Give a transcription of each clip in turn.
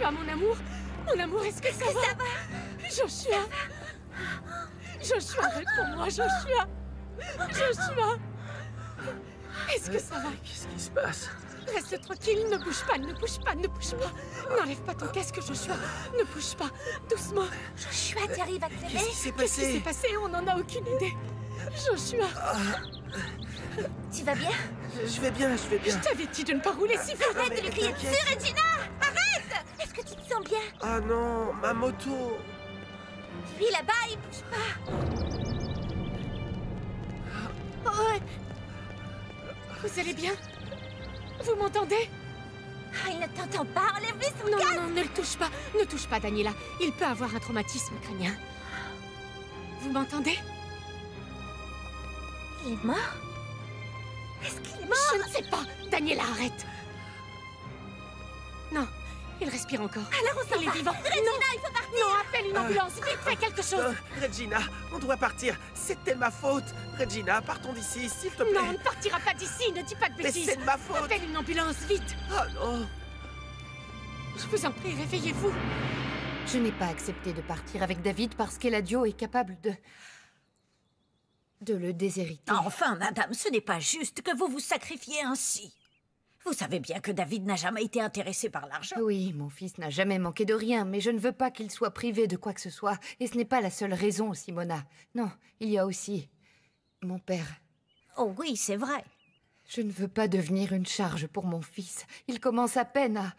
Joshua, mon amour? Mon amour, est-ce que ça va? Joshua! Joshua, réponds-moi, Joshua! Joshua! Est-ce que ça va? Qu'est-ce qui se passe? Reste tranquille, ne bouge pas, ne bouge pas, ne bouge pas. N'enlève pas ton casque, Joshua. Ne bouge pas, doucement. Joshua, tu arrives à te lever? Qu'est-ce qui s'est Qu'est-ce qui s'est passé? passé? On n'en a aucune idée. Joshua, Tu vas bien? Je vais bien, je vais bien. je t'avais dit de ne pas rouler si vite. Arrête de lui crier t'inquiète. dessus, Regina! Arrête! Est-ce que tu te sens bien? Ah non, ma moto. Lui là-bas, il bouge pas. Oh, Vous allez bien? Vous m'entendez? il ne t'entend pas. Enlève-lui son Non, casque. non, non, ne le touche pas. Ne touche pas, Daniela. Il peut avoir un traumatisme crânien. Vous m'entendez? Il est mort? Est-ce qu'il est mort? Je ne sais pas. Daniela, arrête. Non, il respire encore. Alors on s'en Il va. est vivant. Regina, il faut partir. Non, appelle une ambulance. Vite, fais quelque chose. Regina, on doit partir. C'était ma faute. Regina, partons d'ici, s'il te plaît. Non, on ne partira pas d'ici. Ne dis pas de Mais bêtises. c'est de ma faute. Appelle une ambulance, vite. Oh non. Je vous en prie, réveillez-vous. Je n'ai pas accepté de partir avec David parce qu'Eladio est capable de le déshériter. Enfin, madame, ce n'est pas juste que vous vous sacrifiez ainsi. Vous savez bien que David n'a jamais été intéressé par l'argent. Oui, mon fils n'a jamais manqué de rien, mais je ne veux pas qu'il soit privé de quoi que ce soit. Et ce n'est pas la seule raison, Simona. Non, il y a aussi mon père. Oh oui, c'est vrai. Je ne veux pas devenir une charge pour mon fils. Il commence à peine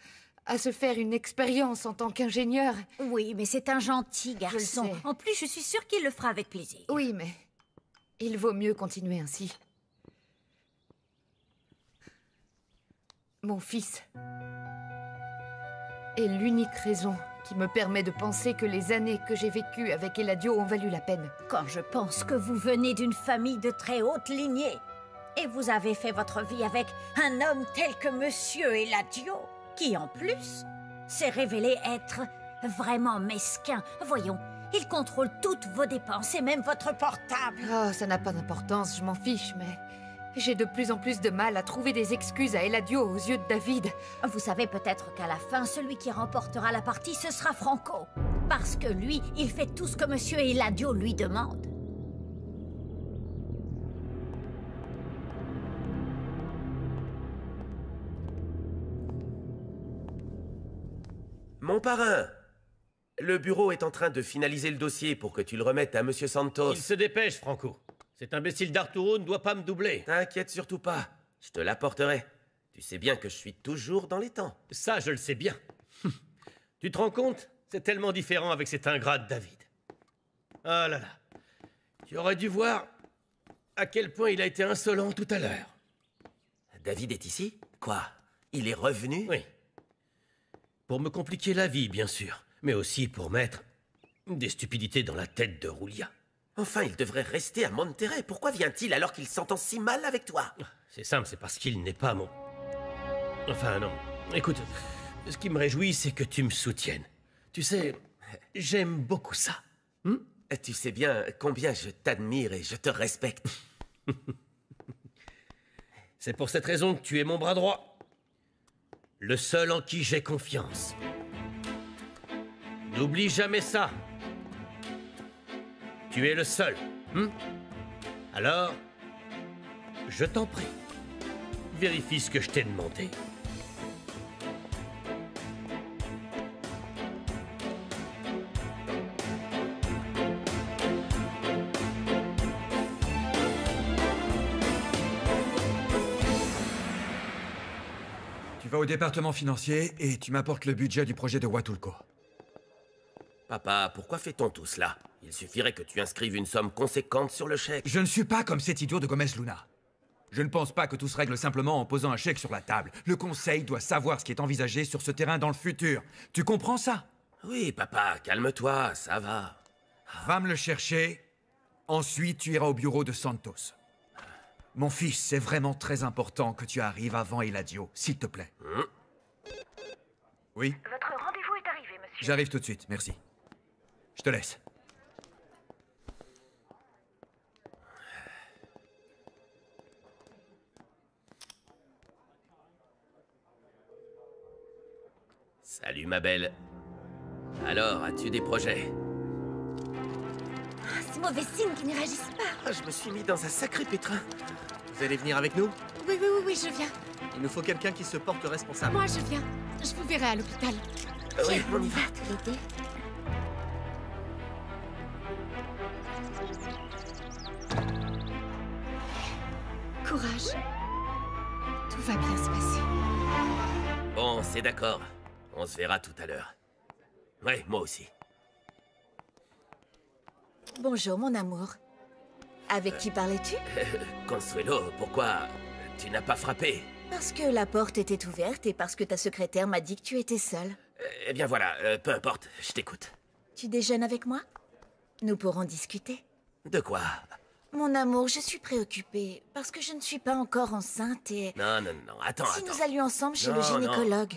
à se faire une expérience en tant qu'ingénieur. Oui, mais c'est un gentil garçon. sais. En plus, je suis sûre qu'il le fera avec plaisir. Oui, mais il vaut mieux continuer ainsi. Mon fils est l'unique raison qui me permet de penser que les années que j'ai vécues avec Eladio ont valu la peine. Quand je pense que vous venez d'une famille de très haute lignée et vous avez fait votre vie avec un homme tel que Monsieur Eladio, qui en plus s'est révélé être vraiment mesquin. Voyons, il contrôle toutes vos dépenses et même votre portable. Oh, ça n'a pas d'importance, je m'en fiche, mais j'ai de plus en plus de mal à trouver des excuses à Eladio aux yeux de David. Vous savez peut-être qu'à la fin, celui qui remportera la partie, ce sera Franco. Parce que lui, il fait tout ce que Monsieur Eladio lui demande. Mon parrain, le bureau est en train de finaliser le dossier pour que tu le remettes à Monsieur Santos. Il se dépêche, Franco. Cet imbécile d'Arturo ne doit pas me doubler. T'inquiète surtout pas, je te l'apporterai. Tu sais bien que je suis toujours dans les temps. Ça, je le sais bien. Tu te rends compte? C'est tellement différent avec cet ingrat de David. Ah là là. Tu aurais dû voir à quel point il a été insolent tout à l'heure. David est ici? Quoi? Il est revenu? Oui. Pour me compliquer la vie, bien sûr. Mais aussi pour mettre des stupidités dans la tête de Roulia. Enfin, il devrait rester à Monterrey. Pourquoi vient-il alors qu'il s'entend si mal avec toi? C'est simple, c'est parce qu'il n'est pas mon... Enfin, non. Écoute, ce qui me réjouit, c'est que tu me soutiennes. Tu sais, j'aime beaucoup ça. Tu sais bien combien je t'admire et je te respecte. C'est pour cette raison que tu es mon bras droit. Le seul en qui j'ai confiance. N'oublie jamais ça. Tu es le seul. Alors, je t'en prie, vérifie ce que je t'ai demandé. Tu vas au département financier et tu m'apportes le budget du projet de Huatulco. Papa, pourquoi fait-on tout cela? Il suffirait que tu inscrives une somme conséquente sur le chèque. Je ne suis pas comme cet idiot de Gomez Luna. Je ne pense pas que tout se règle simplement en posant un chèque sur la table. Le conseil doit savoir ce qui est envisagé sur ce terrain dans le futur. Tu comprends ça? Oui, papa, calme-toi, ça va. Va me le chercher. Ensuite, tu iras au bureau de Santos. Mon fils, c'est vraiment très important que tu arrives avant Eladio, s'il te plaît. Oui? Votre rendez-vous est arrivé, monsieur. J'arrive tout de suite, merci. Je te laisse. Salut ma belle. Alors, as-tu des projets? Ah, c'est mauvais signe qu'ils ne réagissent pas. Ah, je me suis mis dans un sacré pétrin. Vous allez venir avec nous? Oui, je viens. Il nous faut quelqu'un qui se porte responsable. Moi, je viens. Je vous verrai à l'hôpital. Oui, on y va. L'aider. Courage. Tout va bien se passer. Bon, c'est d'accord. On se verra tout à l'heure. Ouais, moi aussi. Bonjour, mon amour. Avec qui parlais-tu? Consuelo, pourquoi tu n'as pas frappé? Parce que la porte était ouverte et parce que ta secrétaire m'a dit que tu étais seule. Eh bien voilà, peu importe, je t'écoute. Tu déjeunes avec moi? Nous pourrons discuter. De quoi? Mon amour, je suis préoccupée parce que je ne suis pas encore enceinte et... Non, attends, Si attends. nous allions ensemble chez le Non, gynécologue.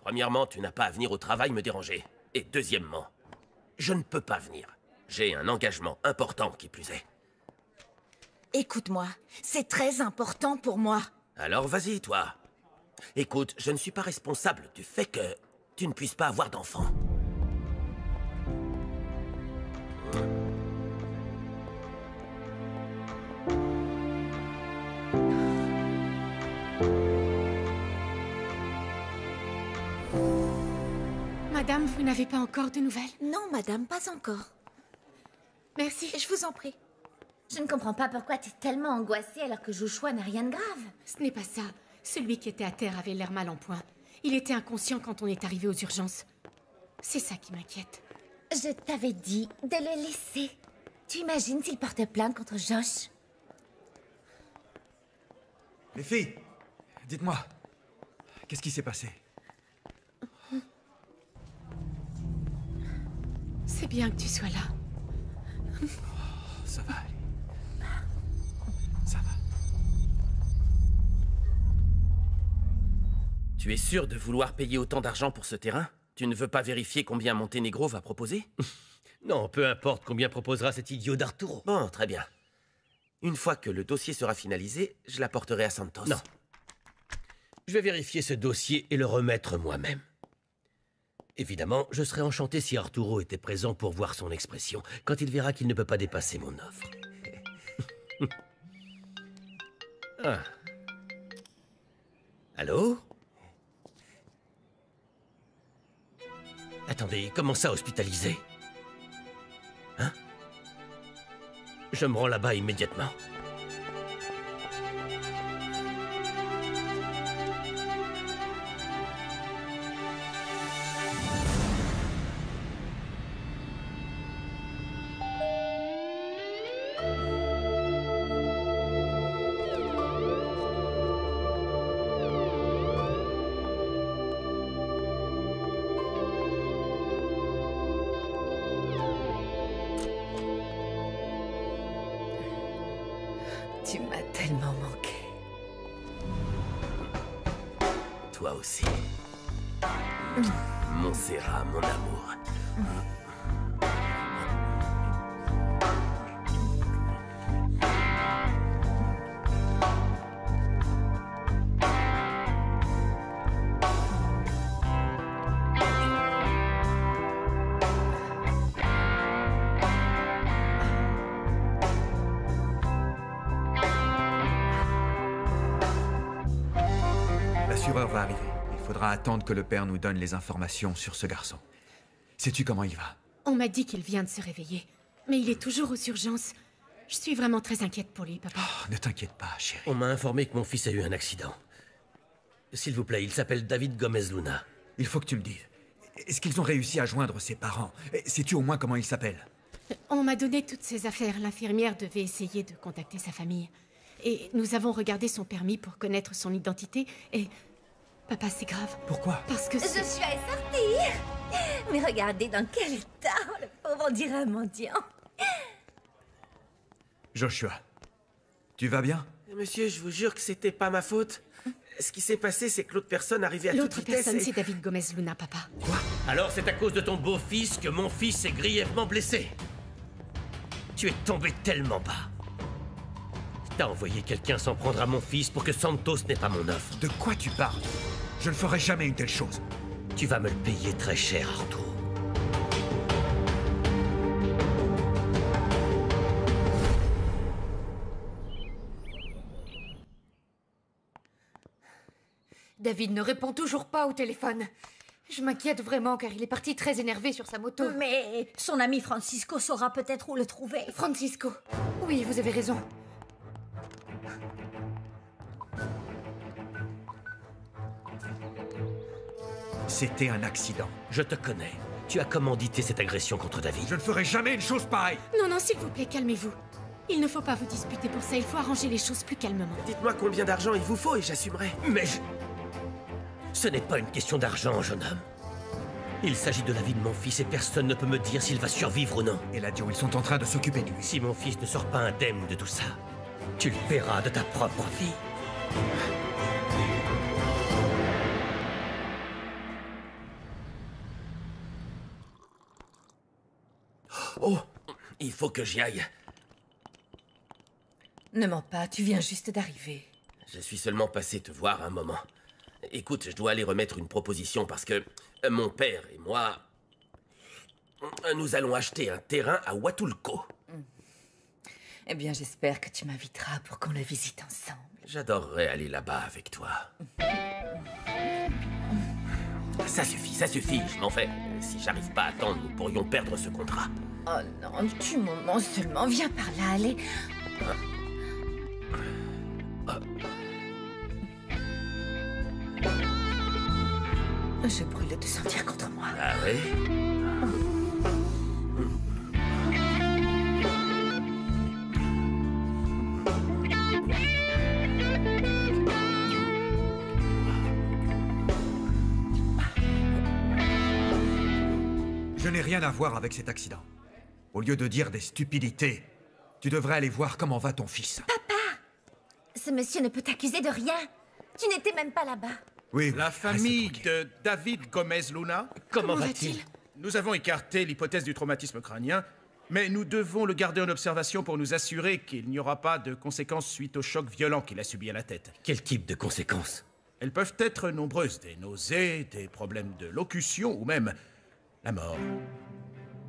Premièrement, tu n'as pas à venir au travail me déranger. Et deuxièmement, je ne peux pas venir. J'ai un engagement important qui plus est. Écoute-moi, c'est très important pour moi. Alors vas-y, toi. Écoute, je ne suis pas responsable du fait que tu ne puisses pas avoir d'enfant. Madame, vous n'avez pas encore de nouvelles? Non, madame, pas encore. Merci. Je vous en prie. Je ne comprends pas pourquoi tu es tellement angoissée alors que Joshua n'a rien de grave. Ce n'est pas ça. Celui qui était à terre avait l'air mal en point. Il était inconscient quand on est arrivé aux urgences. C'est ça qui m'inquiète. Je t'avais dit de le laisser. Tu imagines s'il porte plainte contre Josh? Les filles, dites-moi, qu'est-ce qui s'est passé? C'est bien que tu sois là. Ça va aller. Ça va. Tu es sûr de vouloir payer autant d'argent pour ce terrain? Tu ne veux pas vérifier combien Monténégro va proposer? Non, peu importe combien proposera cet idiot d'Arturo. Bon, très bien. Une fois que le dossier sera finalisé, je l'apporterai à Santos. Non. Je vais vérifier ce dossier et le remettre moi-même. Évidemment, je serais enchanté si Arturo était présent pour voir son expression quand il verra qu'il ne peut pas dépasser mon offre. Ah. Allô? Attendez, comment ça, hospitalisé? Hein? Je me rends là-bas immédiatement. Tu m'as tellement manqué. Toi aussi. Montserrat, mon amour. L'assureur va arriver. Il faudra attendre que le père nous donne les informations sur ce garçon. Sais-tu comment il va? On m'a dit qu'il vient de se réveiller. Mais il est toujours aux urgences. Je suis vraiment très inquiète pour lui, papa. Oh, ne t'inquiète pas, chérie. On m'a informé que mon fils a eu un accident. S'il vous plaît, il s'appelle David Gomez Luna. Il faut que tu me dises. Est-ce qu'ils ont réussi à joindre ses parents? Sais-tu au moins comment il s'appelle? On m'a donné toutes ses affaires. L'infirmière devait essayer de contacter sa famille. Et nous avons regardé son permis pour connaître son identité et... Papa, c'est grave. Pourquoi? Parce que c'est... Joshua est sorti. Mais regardez dans quel état. Le pauvre, on dirait un mendiant. Joshua, tu vas bien? Monsieur, je vous jure que c'était pas ma faute. Ce qui s'est passé, c'est que l'autre personne arrivait à toute L'autre vitesse personne, et... c'est David Gomez Luna, papa. Alors c'est à cause de ton beau-fils que mon fils est grièvement blessé. Tu es tombé tellement bas. T'as envoyé quelqu'un s'en prendre à mon fils pour que Santos n'ait pas mon offre. De quoi tu parles? Je ne ferai jamais une telle chose. Tu vas me le payer très cher, Arthur. David ne répond toujours pas au téléphone. Je m'inquiète vraiment car il est parti très énervé sur sa moto. Mais son ami Francisco saura peut-être où le trouver. Francisco. Oui, vous avez raison. C'était un accident. Je te connais. Tu as commandité cette agression contre David. Je ne ferai jamais une chose pareille. Non, non, s'il vous plaît, calmez-vous. Il ne faut pas vous disputer pour ça, il faut arranger les choses plus calmement. Dites-moi combien d'argent il vous faut et j'assumerai. Mais ce n'est pas une question d'argent, jeune homme. Il s'agit de la vie de mon fils et personne ne peut me dire s'il va survivre ou non. Et Eladio, ils sont en train de s'occuper de lui. Si mon fils ne sort pas indemne de tout ça, tu le paieras de ta propre vie. Oh, il faut que j'y aille. Ne mens pas, tu viens juste d'arriver. Je suis seulement passé te voir un moment. Écoute, je dois aller remettre une proposition parce que mon père et moi, nous allons acheter un terrain à Huatulco. Eh bien, j'espère que tu m'inviteras pour qu'on le visite ensemble. J'adorerais aller là-bas avec toi. Ça suffit, je m'en vais. Si j'arrive pas à attendre, nous pourrions perdre ce contrat. Oh non, un petit moment seulement. Viens par là, allez. Je brûle de te sentir contre moi. Ah oui? Je n'ai rien à voir avec cet accident. Au lieu de dire des stupidités, tu devrais aller voir comment va ton fils. Papa! Ce monsieur ne peut t'accuser de rien. Tu n'étais même pas là-bas. Oui. La famille de David Gomez Luna. Comment va-t-il? Nous avons écarté l'hypothèse du traumatisme crânien, mais nous devons le garder en observation pour nous assurer qu'il n'y aura pas de conséquences suite au choc violent qu'il a subi à la tête. Quel type de conséquences? Elles peuvent être nombreuses, des nausées, des problèmes de locution ou même la mort.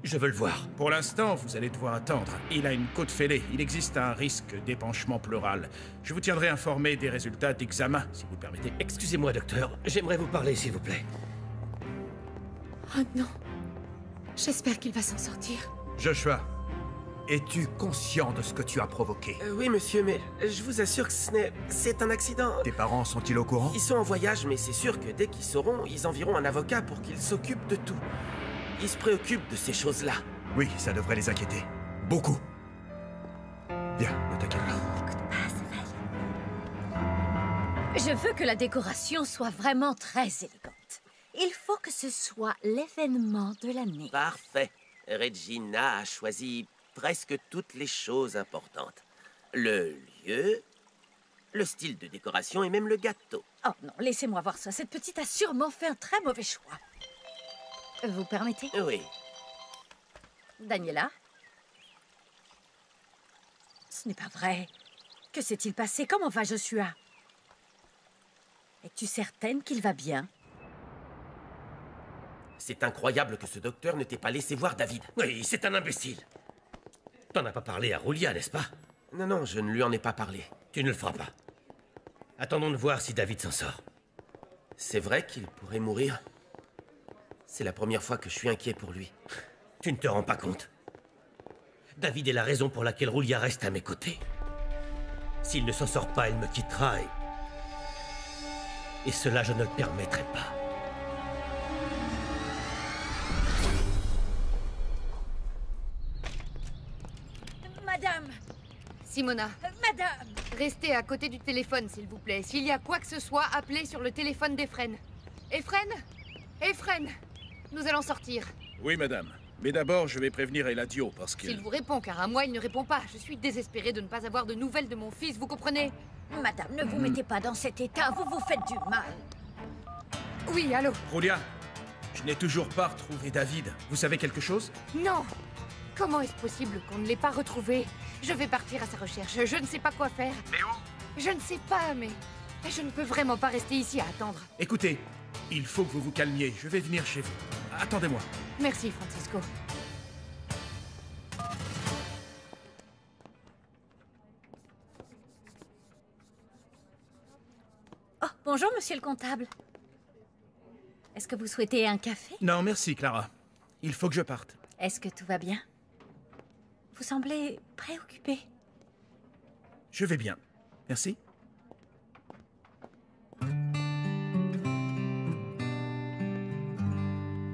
Je veux le voir. Pour l'instant, vous allez devoir attendre. Il a une côte fêlée. Il existe un risque d'épanchement pleural. Je vous tiendrai informé des résultats d'examen, si vous le permettez. Excusez-moi, docteur. J'aimerais vous parler, s'il vous plaît. Oh non. J'espère qu'il va s'en sortir. Joshua, es-tu conscient de ce que tu as provoqué? Oui, monsieur, mais je vous assure que c'est un accident. Tes parents sont-ils au courant? Ils sont en voyage, mais c'est sûr que dès qu'ils sauront, ils enverront un avocat pour qu'il s'occupe de tout. Ils se préoccupent de ces choses-là. Oui, ça devrait les inquiéter. Beaucoup. Viens, ne t'inquiète pas. Écoute pas, ça va. Je veux que la décoration soit vraiment très élégante. Il faut que ce soit l'événement de l'année. Parfait. Regina a choisi presque toutes les choses importantes. Le lieu, le style de décoration et même le gâteau. Oh non, laissez-moi voir ça. Cette petite a sûrement fait un très mauvais choix. Vous permettez? Oui. Daniela? Ce n'est pas vrai. Que s'est-il passé? Comment va Joshua? Es-tu certaine qu'il va bien? C'est incroyable que ce docteur ne t'ait pas laissé voir David. Oui, c'est un imbécile. T'en as pas parlé à Roulia, n'est-ce pas? Non, non, je ne lui en ai pas parlé. Tu ne le feras pas. Attendons de voir si David s'en sort. C'est vrai qu'il pourrait mourir. C'est la première fois que je suis inquiet pour lui. Tu ne te rends pas compte? David est la raison pour laquelle Roulia reste à mes côtés. S'il ne s'en sort pas, elle me quittera et cela, je ne le permettrai pas. Madame! Simona, Madame! restez à côté du téléphone, s'il vous plaît. S'il y a quoi que ce soit, appelez sur le téléphone d'Efren. Efren? Efren! Nous allons sortir. Oui, madame. Mais d'abord, je vais prévenir Eladio parce que... S'il vous répond, car à moi, il ne répond pas. Je suis désespérée de ne pas avoir de nouvelles de mon fils, vous comprenez? Madame, ne vous mettez pas dans cet état, vous vous faites du mal. Oui, allô? Roulia, je n'ai toujours pas retrouvé David. Vous savez quelque chose? Non! Comment est-ce possible qu'on ne l'ait pas retrouvé? Je vais partir à sa recherche. Je ne sais pas quoi faire. Mais où? Je ne sais pas, mais je ne peux vraiment pas rester ici à attendre. Écoutez, Il faut que vous vous calmiez. Je vais venir chez vous. Attendez-moi. Merci, Francisco. Oh, bonjour, monsieur le comptable. Est-ce que vous souhaitez un café? Non, merci, Clara. Il faut que je parte. Est-ce que tout va bien? Vous semblez préoccupé. Je vais bien. Merci.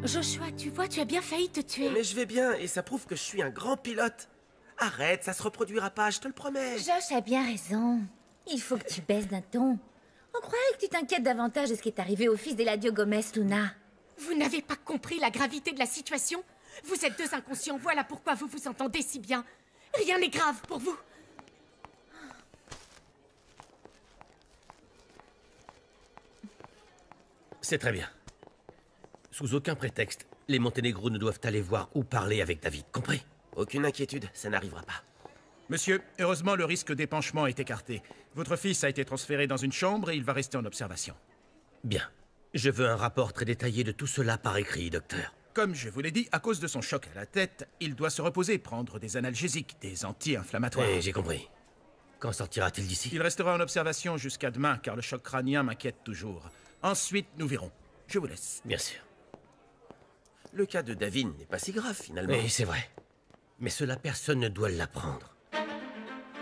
Joshua, tu vois, tu as bien failli te tuer. Mais je vais bien, et ça prouve que je suis un grand pilote. Arrête, ça se reproduira pas, je te le promets. Josh a bien raison. Il faut que tu baisses d'un ton. On croirait que tu t'inquiètes davantage de ce qui est arrivé au fils d'Eladio Gomez, Luna. Vous n'avez pas compris la gravité de la situation? Vous êtes deux inconscients, voilà pourquoi vous vous entendez si bien. Rien n'est grave pour vous. C'est très bien. Sous aucun prétexte, les Monténégro ne doivent aller voir ou parler avec David, compris? Aucune inquiétude, ça n'arrivera pas. Monsieur, heureusement, le risque d'épanchement est écarté. Votre fils a été transféré dans une chambre et il va rester en observation. Bien. Je veux un rapport très détaillé de tout cela par écrit, docteur. Comme je vous l'ai dit, à cause de son choc à la tête, il doit se reposer, prendre des analgésiques, des anti-inflammatoires. Oui, j'ai compris. Quand sortira-t-il d'ici? Il restera en observation jusqu'à demain, car le choc crânien m'inquiète toujours. Ensuite, nous verrons. Je vous laisse. Bien sûr. Le cas de David n'est pas si grave, finalement. Oui, c'est vrai. Mais cela, personne ne doit l'apprendre.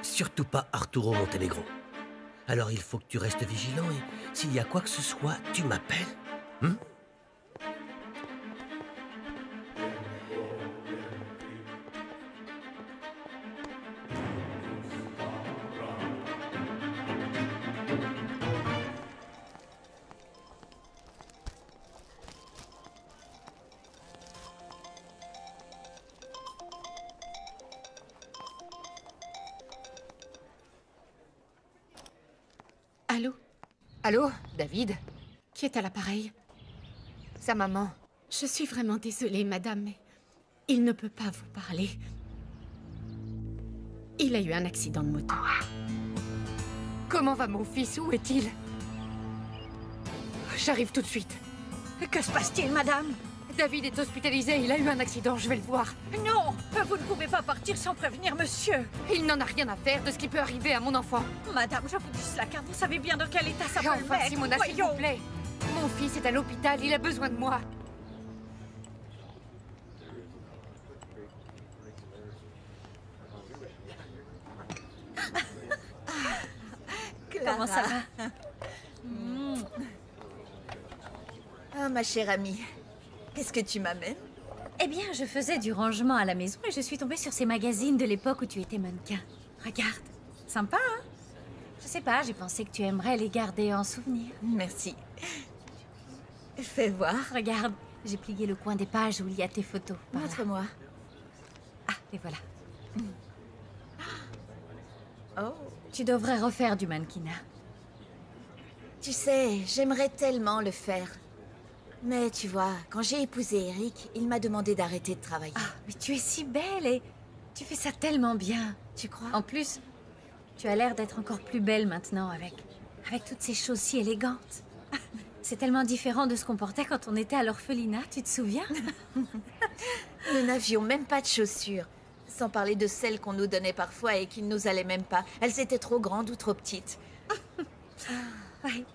Surtout pas Arturo Monténégro. Alors il faut que tu restes vigilant et s'il y a quoi que ce soit, tu m'appelles. Allô? Allô, David? Qui est à l'appareil? Sa maman. Je suis vraiment désolée, madame, mais il ne peut pas vous parler. Il a eu un accident de moto. Comment va mon fils? Où est-il? J'arrive tout de suite. Que se passe-t-il, madame? David est hospitalisé, il a eu un accident, je vais le voir. Non! Vous ne pouvez pas partir sans prévenir monsieur! Il n'en a rien à faire de ce qui peut arriver à mon enfant. Madame, je vous dis cela car vous savez bien dans quel état ça peut le Enfin, mettre. Simona, s'il vous plaît. Mon fils est à l'hôpital, il a besoin de moi. Comment ça va? Ah, ma chère amie, qu'est-ce que tu m'amènes? Eh bien, je faisais du rangement à la maison et je suis tombée sur ces magazines de l'époque où tu étais mannequin. Regarde. Sympa, hein? Je sais pas, j'ai pensé que tu aimerais les garder en souvenir. Merci. Fais voir. Regarde, j'ai plié le coin des pages où il y a tes photos. par là. Montre-moi. Ah, les voilà. Oh. Tu devrais refaire du mannequinat. Tu sais, j'aimerais tellement le faire. Mais tu vois, quand j'ai épousé Eric, il m'a demandé d'arrêter de travailler. Ah, mais tu es si belle et tu fais ça tellement bien. Tu crois? En plus, tu as l'air d'être encore plus belle maintenant avec toutes ces choses si élégantes. C'est tellement différent de ce qu'on portait quand on était à l'orphelinat, tu te souviens? Nous n'avions même pas de chaussures. Sans parler de celles qu'on nous donnait parfois et qui ne nous allaient même pas. Elles étaient trop grandes ou trop petites. Oui.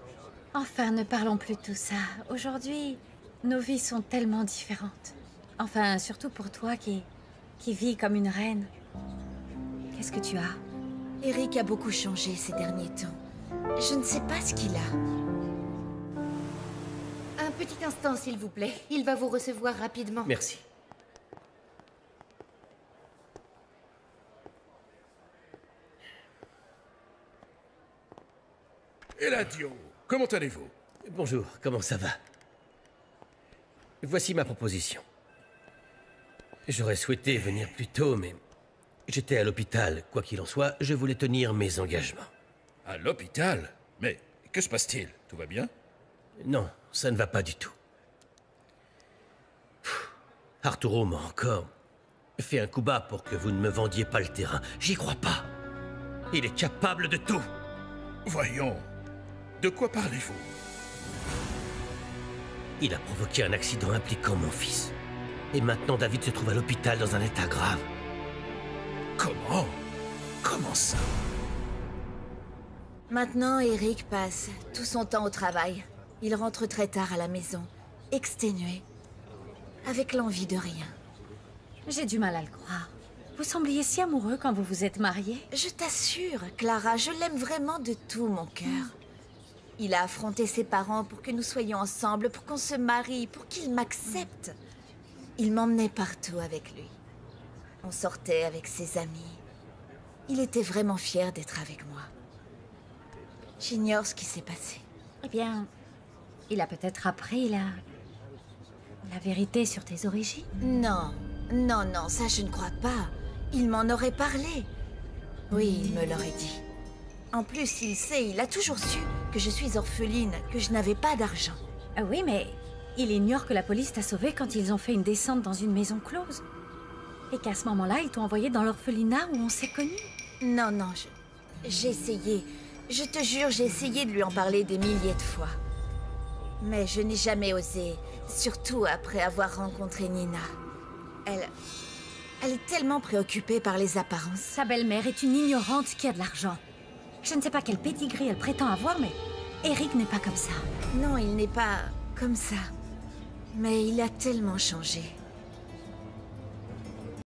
Enfin, ne parlons plus de tout ça. Aujourd'hui, nos vies sont tellement différentes. Enfin, surtout pour toi qui vis comme une reine. Qu'est-ce que tu as? Eric a beaucoup changé ces derniers temps. Je ne sais pas ce qu'il a. Un petit instant, s'il vous plaît. Il va vous recevoir rapidement. Merci. Eladio, comment allez-vous? Bonjour, comment ça va? Voici ma proposition. J'aurais souhaité venir plus tôt, mais j'étais à l'hôpital. Quoi qu'il en soit, je voulais tenir mes engagements. À l'hôpital? Mais que se passe-t-il? Tout va bien? Non, ça ne va pas du tout. Arturo m'a encore fait un coup bas pour que vous ne me vendiez pas le terrain. J'y crois pas. Il est capable de tout. Voyons. De quoi parlez-vous? Il a provoqué un accident impliquant mon fils. Et maintenant, David se trouve à l'hôpital dans un état grave. Comment? Comment ça? Maintenant, Eric passe tout son temps au travail. Il rentre très tard à la maison, exténué, avec l'envie de rien. J'ai du mal à le croire. Vous sembliez si amoureux quand vous vous êtes mariés. Je t'assure, Clara, je l'aime vraiment de tout mon cœur. Il a affronté ses parents pour que nous soyons ensemble, pour qu'on se marie, pour qu'il m'accepte. Il m'emmenait partout avec lui. On sortait avec ses amis. Il était vraiment fier d'être avec moi. J'ignore ce qui s'est passé. Eh bien, il a peut-être appris la vérité sur tes origines. Non, non, non, ça je ne crois pas. Il m'en aurait parlé. Oui, il me l'aurait dit. En plus, il sait, il a toujours su que je suis orpheline, que je n'avais pas d'argent. Ah oui, mais il ignore que la police t'a sauvé quand ils ont fait une descente dans une maison close. Et qu'à ce moment-là, ils t'ont envoyé dans l'orphelinat où on s'est connus. Non, non, j'ai essayé. Je te jure, j'ai essayé de lui en parler des milliers de fois. Mais je n'ai jamais osé, surtout après avoir rencontré Nina. Elle est tellement préoccupée par les apparences. Sa belle-mère est une ignorante qui a de l'argent. Je ne sais pas quel pédigré elle prétend avoir, mais Eric n'est pas comme ça. Non, il n'est pas comme ça. Mais il a tellement changé.